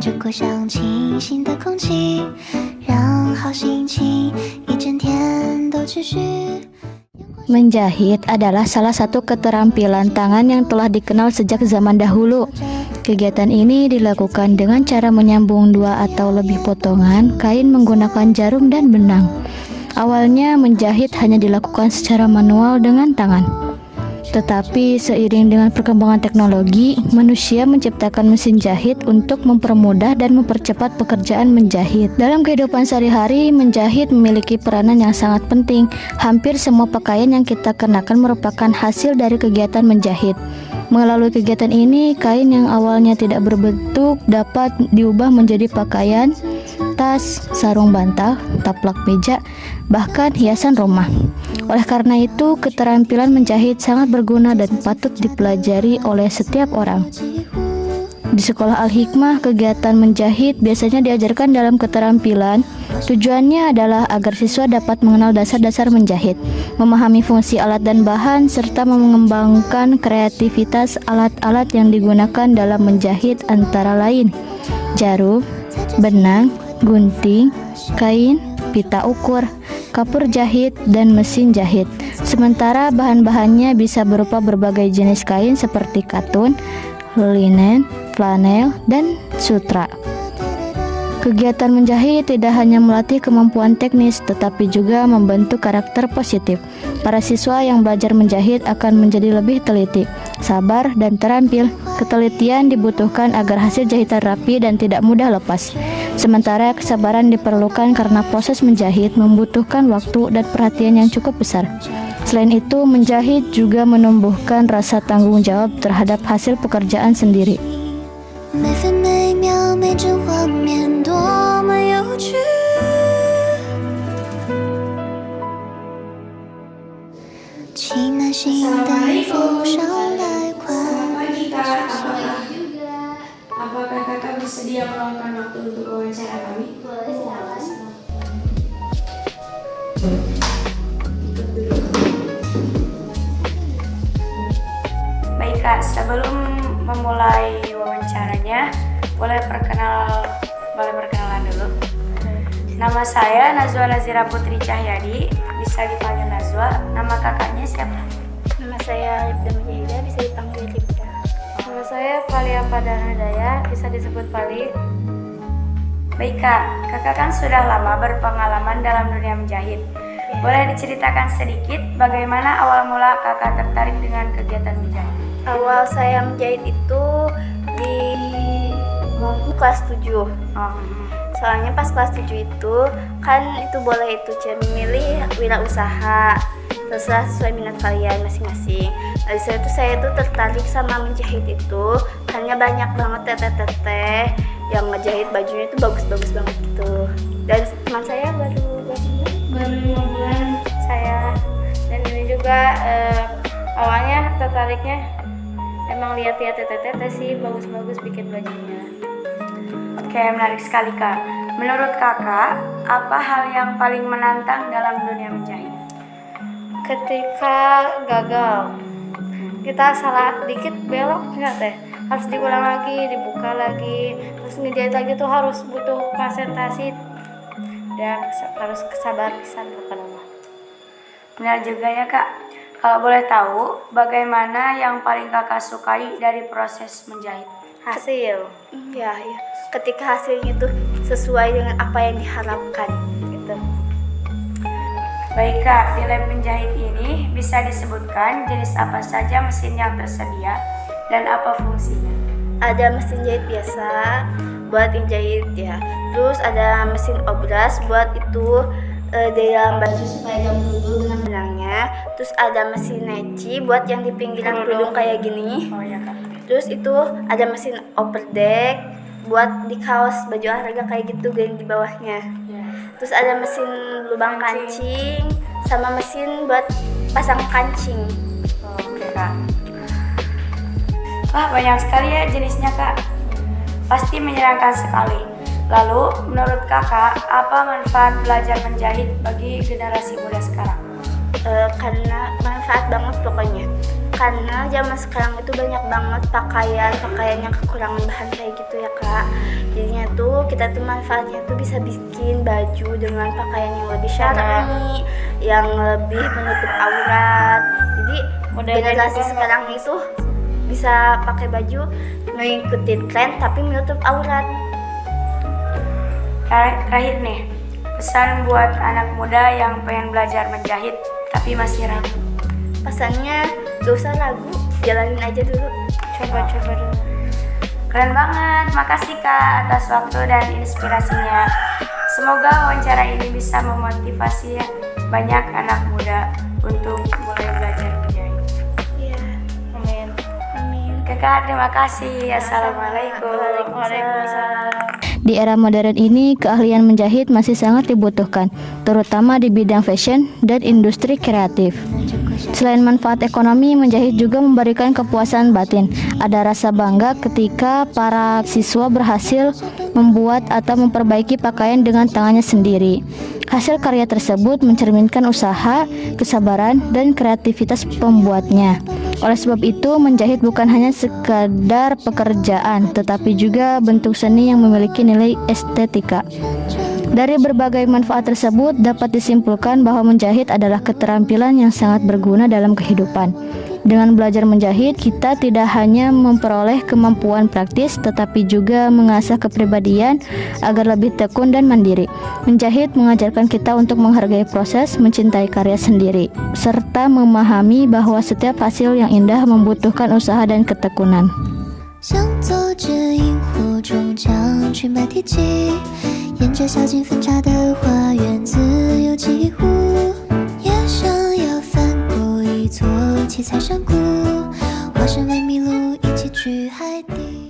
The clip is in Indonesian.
着过香清新的空气，让好心情一整天都持续。Menjahit adalah salah satu keterampilan tangan yang telah dikenal sejak zaman dahulu. Kegiatan ini dilakukan dengan cara menyambung dua atau lebih potongan kain menggunakan jarum dan benang. Awalnya menjahit hanya dilakukan secara manual dengan tangan. Tetapi seiring dengan perkembangan teknologi, manusia menciptakan mesin jahit untuk mempermudah dan mempercepat pekerjaan menjahit. Dalam kehidupan sehari-hari, menjahit memiliki peranan yang sangat penting. Hampir semua pakaian yang kita kenakan merupakan hasil dari kegiatan menjahit. Melalui kegiatan ini, kain yang awalnya tidak berbentuk dapat diubah menjadi pakaian, tas, sarung bantal, taplak meja, bahkan hiasan rumah. Oleh karena itu, keterampilan menjahit sangat berguna dan patut dipelajari oleh setiap orang. Di sekolah Al-Hikmah, kegiatan menjahit biasanya diajarkan dalam keterampilan. Tujuannya adalah agar siswa dapat mengenal dasar-dasar menjahit, memahami fungsi alat dan bahan, serta mengembangkan kreativitas alat-alat yang digunakan dalam menjahit antara lain jarum, benang, gunting, kain, pita ukur, kapur jahit, dan mesin jahit. Sementara bahan-bahannya bisa berupa berbagai jenis kain seperti katun, linen, flanel, dan sutra. Kegiatan menjahit tidak hanya melatih kemampuan teknis, tetapi juga membentuk karakter positif. Para siswa yang belajar menjahit akan menjadi lebih teliti, sabar, dan terampil. Ketelitian dibutuhkan agar hasil jahitan rapi dan tidak mudah lepas. Sementara kesabaran diperlukan karena proses menjahit membutuhkan waktu dan perhatian yang cukup besar. Selain itu, menjahit juga menumbuhkan rasa tanggung jawab terhadap hasil pekerjaan sendiri. 每分每秒每帧画面多么有趣，请耐心等风捎来快。 Apakah kakak bersedia meluangkan waktu untuk wawancara kami? Baik kak, sebelum memulai wawancaranya, boleh perkenalan dulu. Nama saya Nazwa Nazira Putri Cahyadi, bisa dipanggil Nazwa. Nama kakaknya siapa? Nama saya Lipda Mujahida, bisa dipanggil Lipda. Nama saya Valia Padana Daya, bisa disebut Vali. Baik kak, kakak kan sudah lama berpengalaman dalam dunia menjahit. Boleh diceritakan sedikit bagaimana awal mula kakak tertarik dengan kegiatan menjahit? Awal saya menjahit itu di waktu kelas 7. Soalnya pas kelas 7 itu kan itu boleh itu memilih wirausaha, terserah sesuai minat kalian masing-masing. Dari situ saya tuh tertarik sama menjahit itu karena banyak banget teteh-teteh yang ngejahit bajunya itu bagus-bagus banget gitu. Dan teman saya baru 5 bulan saya, dan ini juga awalnya tertariknya emang lihat-lihat teteh-teteh sih bagus-bagus bikin bajunya. Oke, menarik sekali kak. Menurut kakak, apa hal yang paling menantang dalam dunia menjahit? Ketika gagal, kita salah dikit belok nggak teh, harus diulang lagi, dibuka lagi, terus ngejahit lagi tuh harus butuh konsentrasi dan harus kesabaran kepada Allah. Benar juga ya kak. Kalau boleh tahu, bagaimana yang paling kakak sukai dari proses menjahit? Hasil, ya. Ketika hasilnya itu sesuai dengan apa yang diharapkan, gitu. Baik kak, di lab menjahit ini bisa disebutkan jenis apa saja mesin yang tersedia dan apa fungsinya? Ada mesin jahit biasa buat jahit ya. Terus ada mesin obras buat itu di dalam baju supaya gak merudul dengan benangnya. Terus ada mesin neci buat yang di pinggiran kerudung kayak gini. Oh ya kak. Terus itu ada mesin overdeck buat di kaos baju olahraga kayak gitu yang di bawahnya. Terus ada mesin lubang kancing sama mesin buat pasang kancing. Oke kak. Wah, banyak sekali ya jenisnya kak. Pasti menyenangkan sekali. Lalu, menurut kakak, apa manfaat belajar menjahit bagi generasi muda sekarang? Karena manfaat banget pokoknya. Karena zaman sekarang itu banyak banget pakaian yang kekurangan bahan kayak gitu ya Kak. Jadinya tuh kita tuh manfaatnya tuh bisa bikin baju dengan pakaian yang lebih syar'i, yang lebih menutup aurat. Jadi generasi sekarang itu bisa pakai baju mengikuti tren tapi menutup aurat. Terakhir nih, pesan buat anak muda yang pengen belajar menjahit tapi masih ragu. Pesannya gak usah ragu, jalanin aja dulu. Coba dulu. Keren banget, makasih Kak atas waktu dan inspirasinya. Semoga wawancara ini bisa memotivasi banyak anak muda untuk mulai belajar menjahit. Iya. Amin. Amin. Kakak, terima kasih. Assalamualaikum. Waalaikumsalam. Di era modern ini, keahlian menjahit masih sangat dibutuhkan, terutama di bidang fashion dan industri kreatif. Selain manfaat ekonomi, menjahit juga memberikan kepuasan batin. Ada rasa bangga ketika para siswa berhasil membuat atau memperbaiki pakaian dengan tangannya sendiri. Hasil karya tersebut mencerminkan usaha, kesabaran, dan kreativitas pembuatnya. Oleh sebab itu, menjahit bukan hanya sekadar pekerjaan, tetapi juga bentuk seni yang memiliki nilai estetika. Dari berbagai manfaat tersebut, dapat disimpulkan bahwa menjahit adalah keterampilan yang sangat berguna dalam kehidupan. Dengan belajar menjahit, kita tidak hanya memperoleh kemampuan praktis, tetapi juga mengasah kepribadian agar lebih tekun dan mandiri. Menjahit mengajarkan kita untuk menghargai proses, mencintai karya sendiri, serta memahami bahwa setiap hasil yang indah membutuhkan usaha dan ketekunan. 想走至萤火中将裙摆提起，沿着小径分岔的花园自由几乎，也想要翻过一座七彩山谷，化身为麋鹿一起去海底。